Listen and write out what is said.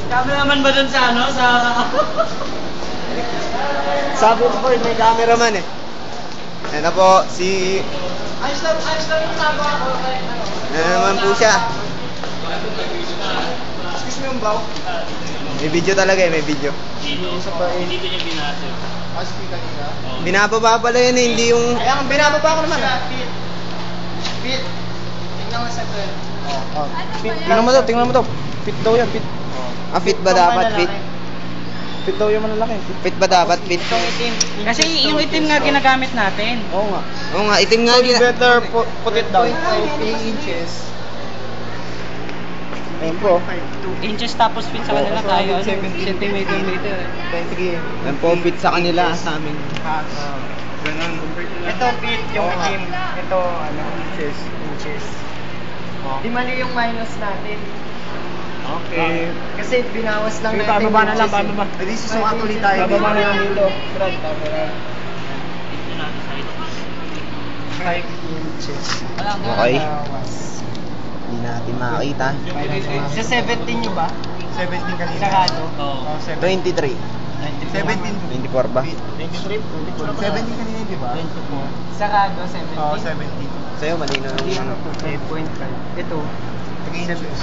Cameraman ba dun sa ano? Sa... Sabi ko po, may cameraman eh. Yan na po, si... Ayos lang yung sabi ako. Yan na naman po siya. Excuse me yung bro. May video talaga eh, may video. Dito niya binasag. Aski kanina? Binababa pala yun eh, hindi yung... Kaya binababa ko naman. Fit. Tingnan mo sa girl. Tingnan mo to. Fit daw yan, fit. Ah, fit ba dapat? Fit? Fit daw yung malalaki. Fit ba dapat? Fit? Kasi yung itim nga ginagamit natin. Oo nga. Oo nga, itim nga. Better put it down. 8 inches. Ayun po. 2 inches tapos fit sa kanila tayo. Centimeter. Sige. Yan po, fit sa kanila, sa amin. Ganun. Ito fit yung itim. Ito ano? Inches. Di mali yung minus natin. Okay. Kasi binawas lang Sige, natin. bababa na lang, bababa. Hindi susukat ulit tayo. Bababa na lang dito. Brad, bababa. 5 inches. Okay. Hindi natin makakita. Sa 17 nyo ba? 17 kanina. Sarado? Oo. 23. 17. 24 ba? 23? 17 kanina, di ba? 24. Sarado, 17? Oo, 17. Sa'yo, malino yung ano. 8.5. Ito, 3 inches.